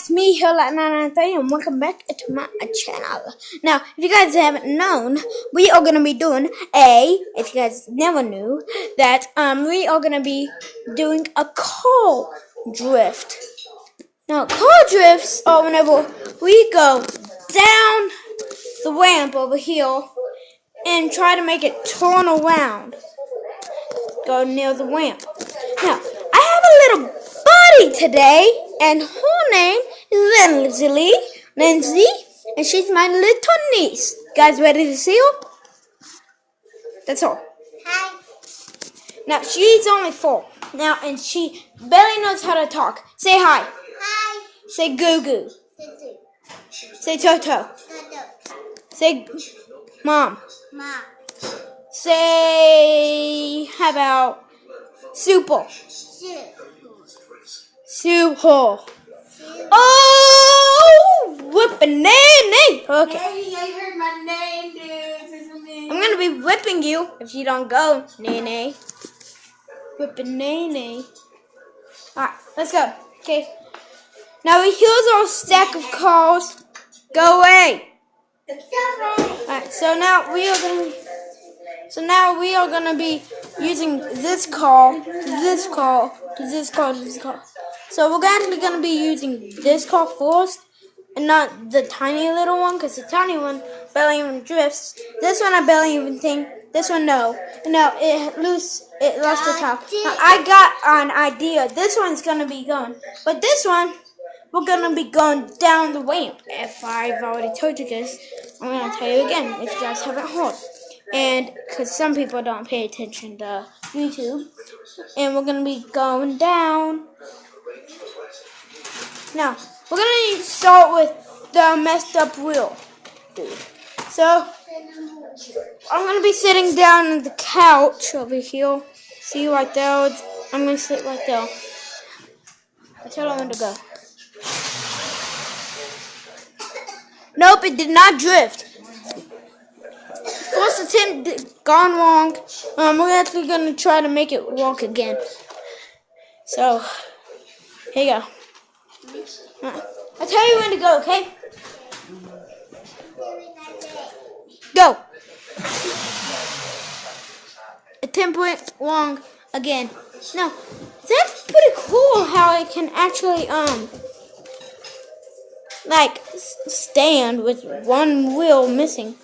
it's me, Hill993, and welcome back to my channel. Now, if you guys haven't known, we are gonna be doing if you guys never knew, that we are gonna be doing a car drift. Now, car drifts are whenever we go down the ramp over here and try to make it turn around. Go near the ramp. Now, I have a little buddy today, and her name is Lindsay, and she's my little niece. Guys, ready to see her? That's all. Hi. Now, she's only 4. Now, and she barely knows how to talk. Say hi. Hi. Say goo goo. Tutu. Say toto. Tutu. Say mom. Mom. Say, how about super? Soup. Super. Oh, whipping nanny. Okay. Hey, I heard my name, dude. I'm gonna be whipping you if you don't go, Nene. Whipping Nene. Alright, let's go. Okay. Now here's our stack of cars. Go away. Alright, so now we are gonna be using this car, this car, this car, this car. So we're actually gonna be using this car first, and not the tiny little one, because the tiny one barely even drifts. This one I barely even think. This one no. No, it lost the top. Now, I got an idea. This one's gonna be going, but this one we're gonna be going down the ramp. If I've already told you guys, I'm gonna tell you again if you guys haven't heard. And because some people don't pay attention to YouTube, and we're gonna be going down. Now, we're going to start with the messed up wheel, dude. So, I'm going to be sitting down on the couch over here. See right there? I'm going to sit right there. I tell him to go. Nope, it did not drift. First attempt gone wrong. We're actually going to try to make it walk again. So, here you go. I'll tell you when to go, okay? Go! Attempt went wrong again. Now, that's pretty cool how it can actually, stand with one wheel missing.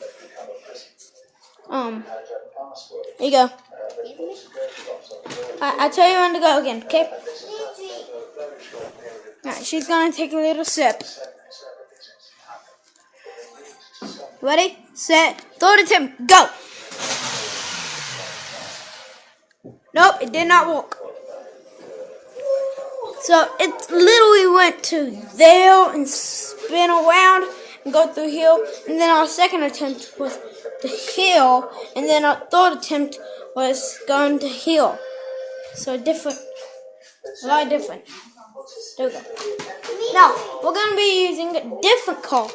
Here you go. I'll tell you when to go again, okay? Alright, she's gonna take a little sip. Ready, set, third attempt, go! Nope, it did not work. So it literally went to there and spin around and go through here. And then our second attempt was the hill, and then our third attempt was going to hill. So different, a lot different. There we go. Now, we're going to be using a different car.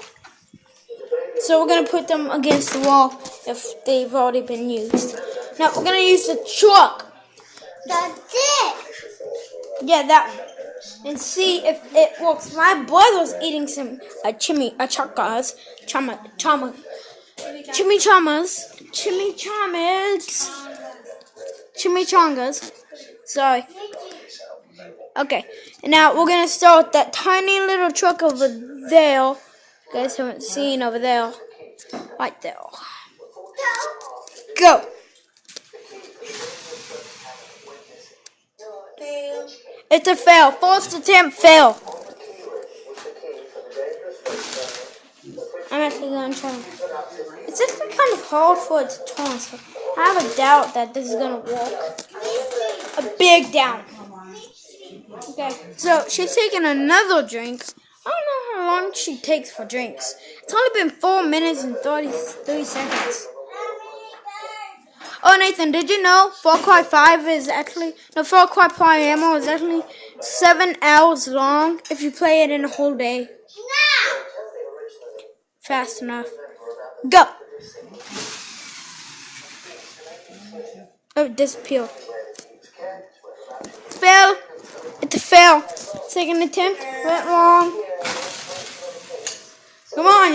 So we're going to put them against the wall if they've already been used. Now, we're going to use the truck. That's it. Yeah, that one. And see if it works. My brother's eating some chimichangas. Sorry. Okay, and now we're going to start with that tiny little truck over there. You guys haven't seen over there. Right there. Go. It's a fail. First attempt, fail. I'm actually going to try. It's actually kind of hard for it to turn, so I have a doubt that this is going to work. A big doubt. Okay, so she's taking another drink. I don't know how long she takes for drinks. It's only been 4 minutes and 33 seconds. Oh, Nathan, did you know Far Cry 5 is actually, Far Cry Primal is actually 7 hours long if you play it in a whole day? No. Fast enough. Go! Oh, it disappeared. Fail. It's a fail. Second attempt went wrong.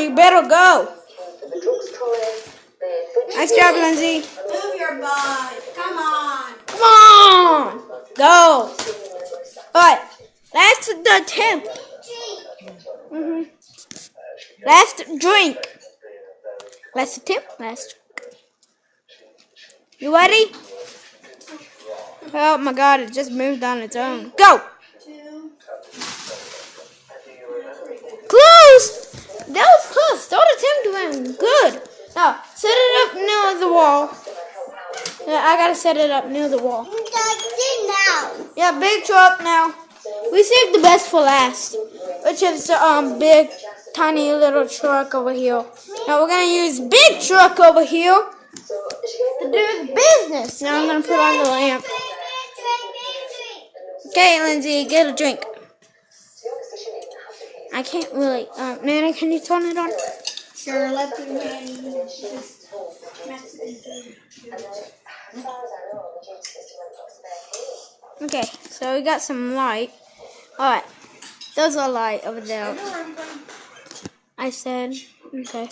You better go. Nice job, Lindsay. Move your butt. Come on. Come on. Go. Alright. Last attempt. Last drink. Last attempt. Last drink. You ready? Oh my god, it just moved on its own. Go. Close. That was close. Third attempt went good. Now, set it up near the wall. Yeah, I gotta set it up near the wall. Now. Yeah, big truck now. We saved the best for last, which is the big, tiny little truck over here. Now we're gonna use big truck over here to do the business. Now I'm gonna put on the lamp. Okay, Lindsay, get a drink. I can't really. Nana, can you turn it on? Sure, let the man just Mexican food. Okay, so we got some light. Alright, those are light over there. I said, okay.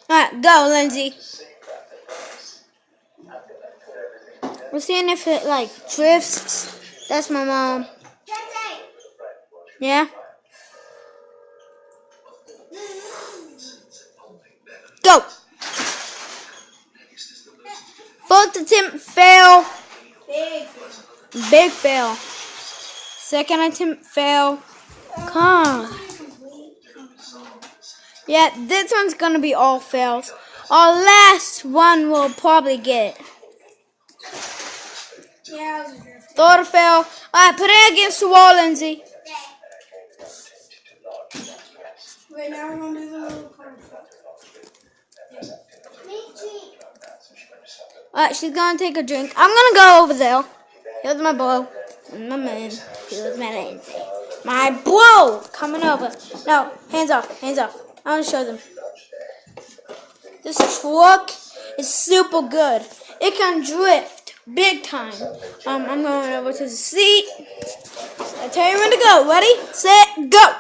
Alright, go, Lindsay. We're seeing if it, like, drifts. That's my mom. Yeah? Go! Fourth attempt fail. Big fail. Second attempt fail. Come on. Yeah, this one's gonna be all fails. Our last one will probably get it. Yeah, Third fail. Alright, put it against the wall, Lindsay. wait, now we're gonna do the little corn. Alright, she's gonna take a drink. I'm gonna go over there. Here's my bro. And my man. Here's my Lindsay. My bro coming over. No, hands off. Hands off. I wanna show them. This truck is super good. It can drift big time. I'm going over to the seat. I tell you when to go. Ready, set, go.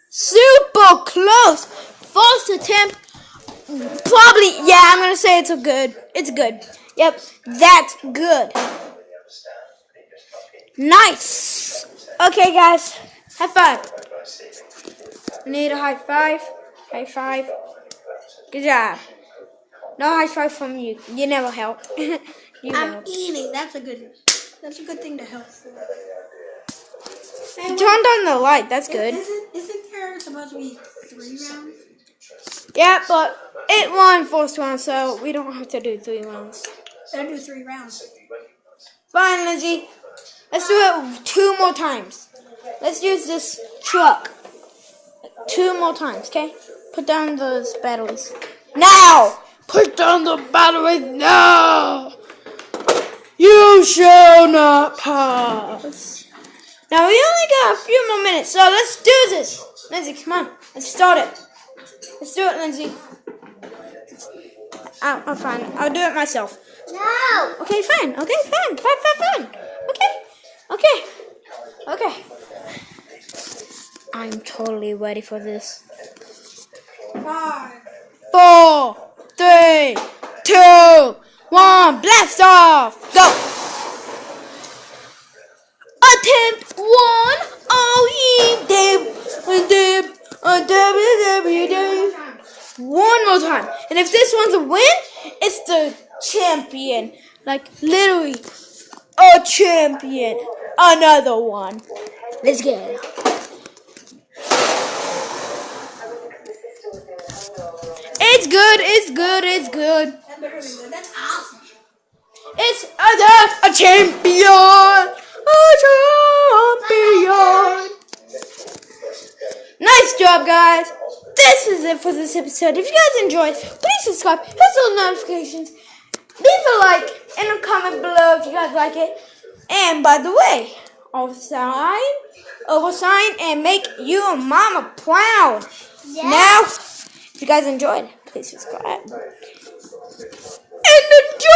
Super close. First attempt. Probably, yeah, I'm going to say it's a good. It's good. Yep, that's good. Nice. Okay, guys. High five. I need a high five. High five. Good job. No high five from you. You never help. You I'm help. eating. That's a good thing to help for. You turned on the light. That's good. Isn't there supposed to be 3 rounds? Yeah, but it won first round, so we don't have to do 3 rounds. I'll do 3 rounds. Fine, Lindsay. Let's do it 2 more times. Let's use this truck 2 more times, okay? Put down those batteries. Now! Put down the batteries now! You shall not pass. Now, we only got a few more minutes, so let's do this. Lindsay, come on. Let's start it. Let's do it, Lindsay. I'm fine. I'll do it myself. No! Okay, fine. Okay, fine. Fine. Okay. I'm totally ready for this. 5. 4, 3, 2, 1. Blast off. Go. Attempt 1. Oh, yeah. One more time. And if this one's a win, it's the champion. Like, literally, a champion. Another one. Let's get it. It's good. That's awesome. It's a champion. Nice job, guys. This is it for this episode. If you guys enjoyed, please subscribe, hit those notifications, leave a like, and a comment below if you guys like it. And by the way, over sign, and make you and mama proud. Yeah. Now, if you guys enjoyed, please subscribe. And enjoy!